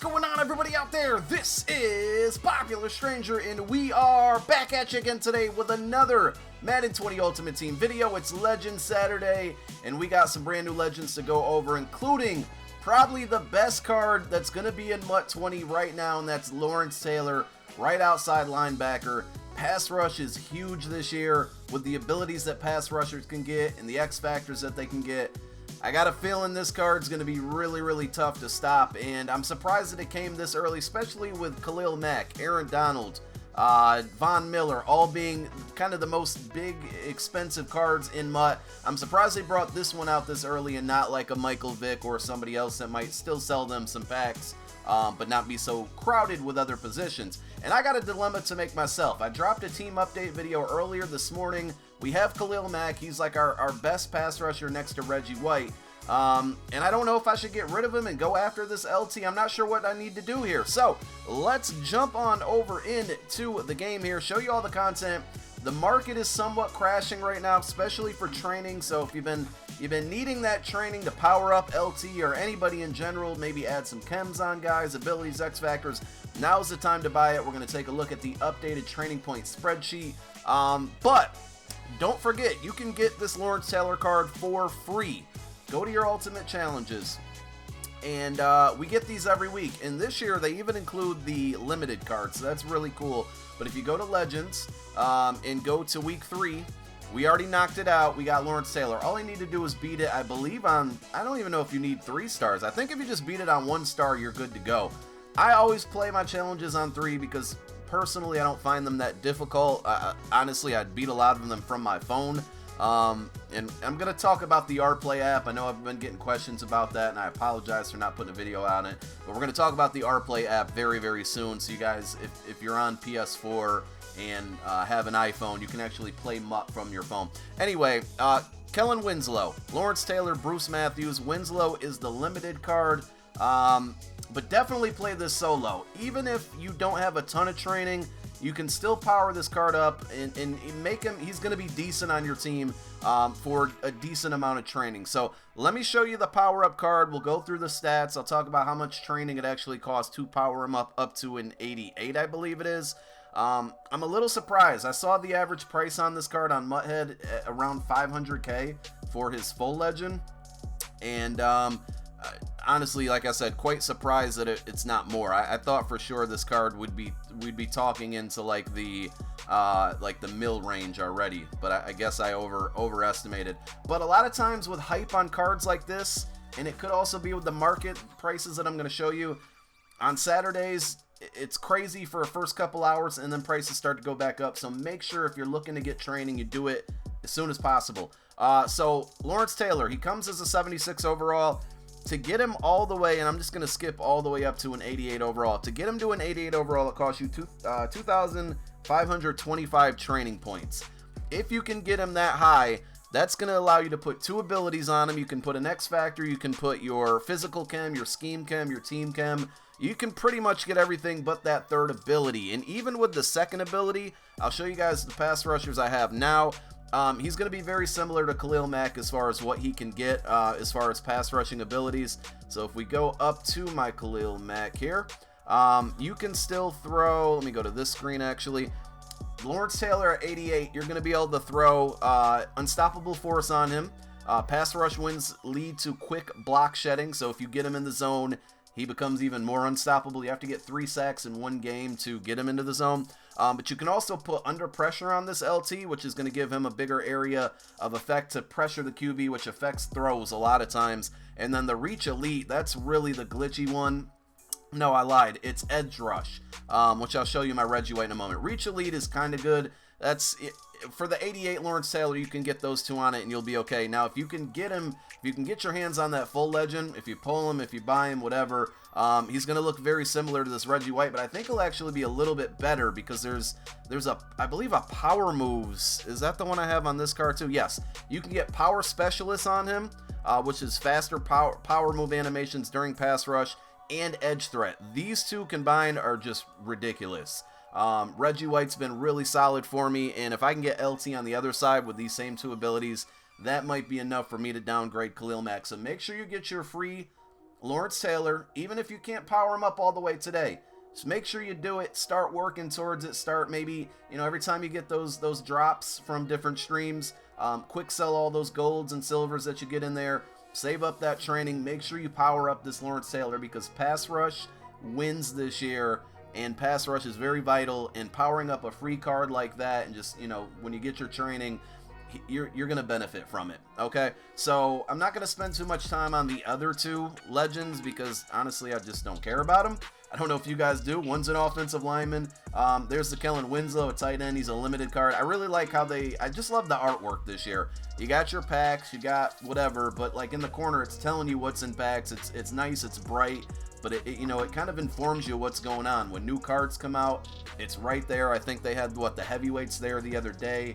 going on, everybody out there? This is Popular Stranger, and we are back at you again today with another Madden 20 Ultimate Team video. It's Legends Saturday, and we got some brand new Legends to go over, including probably the best card that's going to be in MUT 20 right now, and that's Lawrence Taylor, right outside linebacker. Pass rush is huge this year with the abilities that pass rushers can get and the X factors that they can get. I got a feeling this card's going to be really tough to stop, and I'm surprised that it came this early, especially with Khalil Mack, Aaron Donald, Von Miller, all being kind of the most big, expensive cards in MUT. I'm surprised they brought this one out this early and not like a Michael Vick or somebody else that might still sell them some packs, but not be so crowded with other positions. And I got a dilemma to make myself. I dropped a team update video earlier this morning. We have Khalil Mack. He's like our best pass rusher next to Reggie White. And I don't know if I should get rid of him and go after this LT. I'm not sure what I need to do here. So let's jump on over into the game here, show you all the content. The market is somewhat crashing right now, especially for training. So if you've been needing that training to power up LT or anybody in general, maybe add some chems on guys, abilities, X factors, now's the time to buy it. We're going to take a look at the updated training point spreadsheet. But don't forget, you can get this Lawrence Taylor card for free. Go to your Ultimate Challenges, and we get these every week. And this year, they even include the limited cards, so that's really cool. But if you go to Legends and go to Week 3, we already knocked it out. We got Lawrence Taylor. All you need to do is beat it, I believe, on, I don't even know if you need 3 stars. I think if you just beat it on 1 star, you're good to go. I always play my challenges on 3 because personally, I don't find them that difficult. Honestly, I'd beat a lot of them from my phone. And I'm going to talk about the RPlay app. I know I've been getting questions about that, and I apologize for not putting a video on it. But we're going to talk about the RPlay app very soon. So you guys, if you're on PS4 and have an iPhone, you can actually play MUT from your phone. Anyway, Kellen Winslow, Lawrence Taylor, Bruce Matthews. Winslow is the limited card. But definitely play this solo. Even if you don't have a ton of training, you can still power this card up and make him, he's going to be decent on your team for a decent amount of training. So let me show you the power up card. We'll go through the stats. I'll talk about how much training it actually costs to power him up to an 88, I believe it is. I'm a little surprised. I saw the average price on this card on MUThead at around 500k for his full legend. And honestly, like I said, quite surprised that it's not more. I thought for sure this card we'd be talking into like the mill range already, but I guess I overestimated. But a lot of times with hype on cards like this, and it could also be with the market prices that I'm going to show you on Saturdays, it's crazy for the first couple hours, and then prices start to go back up. So make sure if you're looking to get training, you do it as soon as possible. So Lawrence Taylor, he comes as a 76 overall. To get him all the way, and I'm just going to skip all the way up to an 88 overall. To get him to an 88 overall, it costs you 2,525 training points. If you can get him that high, that's going to allow you to put 2 abilities on him. You can put an X Factor, you can put your physical chem, your scheme chem, your team chem. You can pretty much get everything but that 3rd ability. And even with the 2nd ability, I'll show you guys the pass rushers I have now. He's going to be very similar to Khalil Mack as far as what he can get as far as pass rushing abilities. So if we go up to my Khalil Mack here, you can still throw, let me go to this screen actually. Lawrence Taylor at 88, you're going to be able to throw unstoppable force on him. Pass rush wins lead to quick block shedding, so if you get him in the zone, he becomes even more unstoppable. You have to get 3 sacks in 1 game to get him into the zone. But you can also put under pressure on this LT, which is going to give him a bigger area of effect to pressure the QB, which affects throws a lot of times. And then the Reach Elite, that's really the glitchy one. No, I lied. It's Edge Rush, which I'll show you my Reggie White in a moment. Reach Elite is kind of good. That's it. For the 88 Lawrence Taylor, you can get those 2 on it and you'll be okay. Now, if you can get him, if you can get your hands on that full legend, if you pull him, if you buy him, whatever, he's going to look very similar to this Reggie White, but I think he'll actually be a little bit better because there's I believe a power moves. Is that the one I have on this card too? Yes. You can get power specialists on him, which is faster power move animations during pass rush and edge threat. These 2 combined are just ridiculous. Reggie White's been really solid for me, and if I can get LT on the other side with these same 2 abilities, that might be enough for me to downgrade Khalil Mack. So make sure you get your free Lawrence Taylor, even if you can't power him up all the way today, just make sure you do it. Start working towards it. Start maybe, every time you get those drops from different streams, quick sell all those golds and silvers that you get in there. Save up that training. Make sure you power up this Lawrence Taylor, because pass rush wins this year, and pass rush is very vital. And powering up a free card like that, and just, when you get your training, you're going to benefit from it. Okay, so I'm not going to spend too much time on the other two legends, because honestly I just don't care about them. I don't know if you guys do. One's an offensive lineman. There's the Kellen Winslow, a tight end. He's a limited card. I really like how I just love the artwork this year. You got your packs, you got whatever, but like in the corner, it's telling you what's in packs. It's nice, it's bright, but it kind of informs you what's going on. When new cards come out, it's right there. I think they had the heavyweights there the other day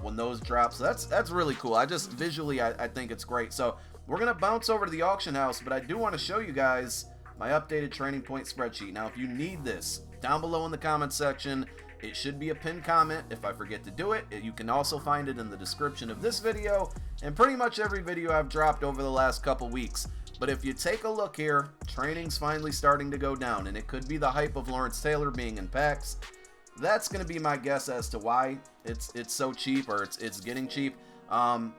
when those dropped. So that's really cool. I just visually, I think it's great. So we're gonna bounce over to the auction house, but I do want to show you guys my updated training point spreadsheet. Now, if you need this, down below in the comment section, it should be a pinned comment. If I forget to do it, you can also find it in the description of this video and pretty much every video I've dropped over the last couple weeks. But if you take a look here, training's finally starting to go down, and it could be the hype of Lawrence Taylor being in packs. That's going to be my guess as to why it's so cheap, or it's getting cheap. And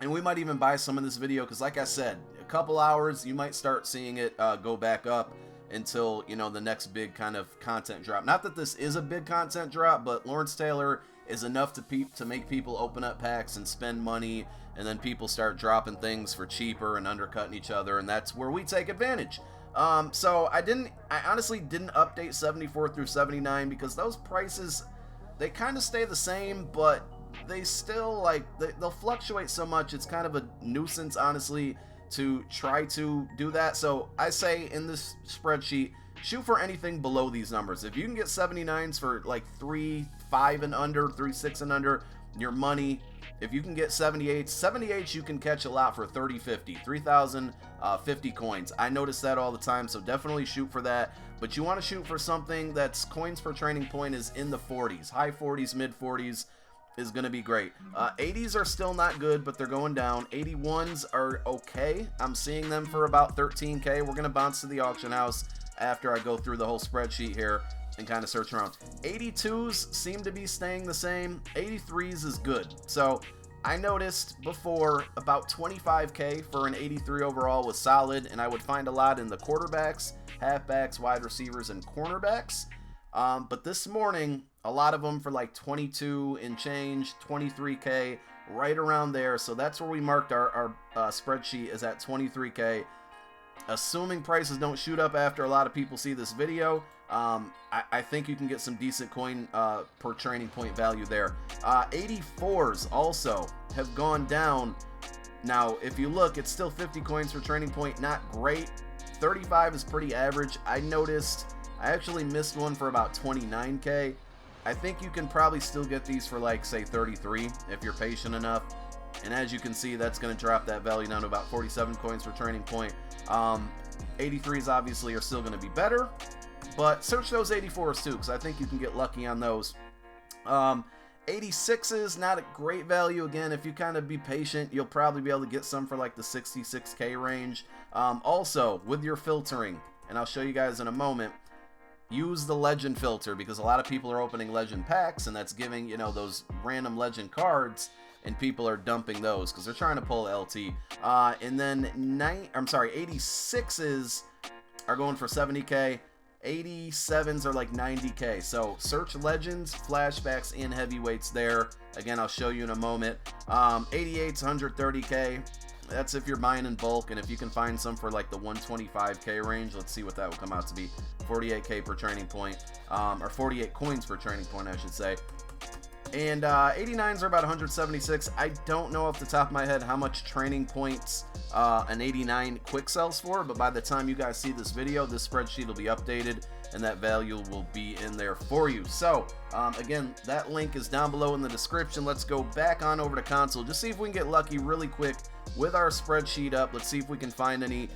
we might even buy some of this video, because like I said, a couple hours, you might start seeing it go back up until, the next big kind of content drop. Not that this is a big content drop, but Lawrence Taylor is enough to make people open up packs and spend money, and then people start dropping things for cheaper and undercutting each other, and that's where we take advantage. So I honestly didn't update 74 through 79, because those prices, they kind of stay the same, but they still, they'll fluctuate so much. It's kind of a nuisance, honestly, to try to do that. So I say in this spreadsheet, shoot for anything below these numbers. If you can get 79s for like 3.5 and under, 3.6 and under, your money. If you can get 78s you can catch a lot for 30.50, 3,050 coins. I notice that all the time, so definitely shoot for that. But you want to shoot for something that's coins per training point is in the 40s, high 40s, mid 40s. Is going to be great. 80s are still not good, but they're going down. 81s are okay. I'm seeing them for about 13k. We're going to bounce to the auction house after I go through the whole spreadsheet here and kind of search around. 82s seem to be staying the same. 83s is good. So I noticed before about 25k for an 83 overall was solid, and I would find a lot in the quarterbacks, halfbacks, wide receivers, and cornerbacks. But this morning, a lot of them for like 22 and change, 23k, right around there. So that's where we marked our spreadsheet, is at 23k. Assuming prices don't shoot up after a lot of people see this video, I think you can get some decent coin per training point value there. 84s also have gone down. Now, if you look, it's still 50 coins per training point, not great. 35 is pretty average. I noticed I actually missed one for about 29k. I think you can probably still get these for like, say, 33 if you're patient enough. And as you can see, that's going to drop that value down to about 47 coins per training point. 83s obviously are still going to be better, but search those 84s too, because I think you can get lucky on those. 86s, not a great value. Again, if you kind of be patient, you'll probably be able to get some for like the 66k range. Also, with your filtering, and I'll show you guys in a moment, use the legend filter, because a lot of people are opening legend packs, and that's giving, those random legend cards, and people are dumping those because they're trying to pull LT. And then 86s are going for 70k. 87s are like 90k. So search legends, flashbacks, and heavyweights there. Again, I'll show you in a moment. 88s, 130k. That's if you're buying in bulk, and if you can find some for like the 125k range, let's see what that will come out to be. 48k per training point, or 48 coins per training point, I should say. And 89s are about 176. I don't know off the top of my head how much training points an 89 quick sells for, but by the time you guys see this video, this spreadsheet will be updated and that value will be in there for you. So again, that link is down below in the description. Let's go back on over to console, just see if we can get lucky really quick with our spreadsheet up. Let's see if we can find any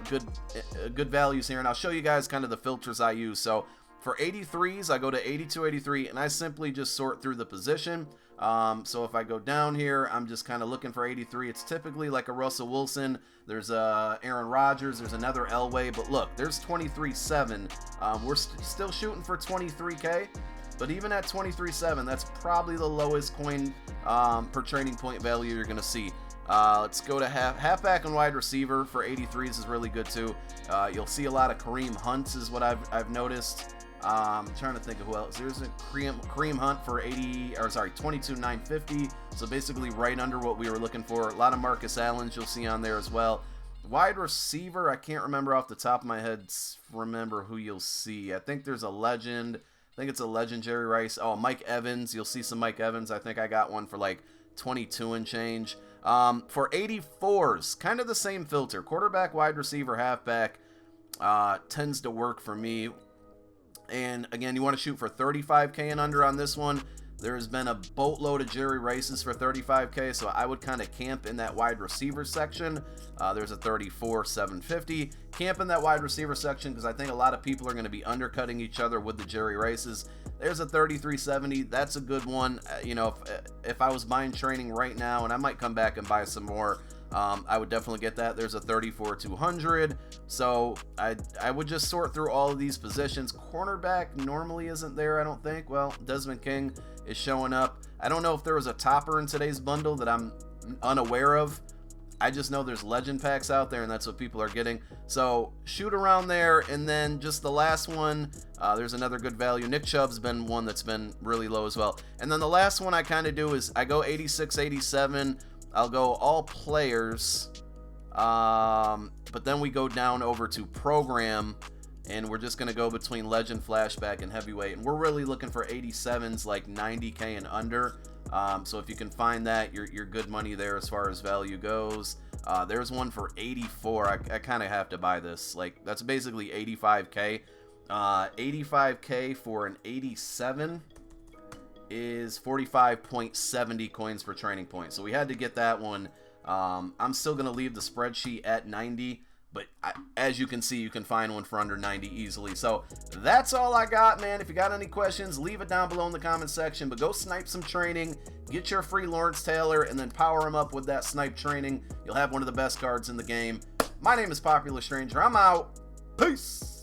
good values here, and I'll show you guys kind of the filters I use. So For 83s, I go to 82, 83, and I simply just sort through the position. So if I go down here, I'm just kind of looking for 83. It's typically like a Russell Wilson. There's Aaron Rodgers. There's another Elway. But look, there's 23.7. We're still shooting for 23K. But even at 23.7, that's probably the lowest coin per training point value you're going to see. Let's go to halfback and wide receiver for 83s is really good too. You'll see a lot of Kareem Hunts is what I've noticed. I'm trying to think of who else. There's a Kareem Hunt for 22,950. So basically right under what we were looking for. A lot of Marcus Allens you'll see on there as well. Wide receiver, I can't remember off the top of my head. Remember who you'll see. I think there's a legend. I think it's a legend, Jerry Rice. Oh, Mike Evans. You'll see some Mike Evans. I think I got one for like 22 and change. For 84s, kind of the same filter. Quarterback, wide receiver, halfback tends to work for me. And again, you want to shoot for 35K and under on this one. There's been a boatload of Jerry Rices for 35K, so I would kind of camp in that wide receiver section. There's a 34,750. Camp in that wide receiver section because I think a lot of people are going to be undercutting each other with the Jerry Rices. There's a 33,70. That's a good one. You know, if I was buying training right now, and I might come back and buy some more, I would definitely get that. There's a 34,200. So I would just sort through all of these positions. Cornerback normally isn't there, I don't think. Well, Desmond King is showing up. I don't know if there was a topper in today's bundle that I'm unaware of. I just know there's legend packs out there, and that's what people are getting. So shoot around there, and then just the last one, there's another good value. Nick Chubb's been one that's been really low as well. And then the last one I kind of do is I go 86, 87. I'll go all players, but then we go down over to program, and we're just going to go between legend, flashback, and heavyweight. And we're really looking for 87s, like 90K and under. So if you can find that, you're good money there as far as value goes. There's one for 84. I kind of have to buy this. Like, that's basically 85K. 85K for an 87 is 45.70 coins per training point. So we had to get that one. I'm still going to leave the spreadsheet at 90. But as you can see, you can find one for under 90 easily. So that's all I got, man. If you got any questions, leave it down below in the comment section. But go snipe some training, get your free Lawrence Taylor, and then power him up with that snipe training. You'll have one of the best cards in the game. My name is Popular Stranger. I'm out. Peace.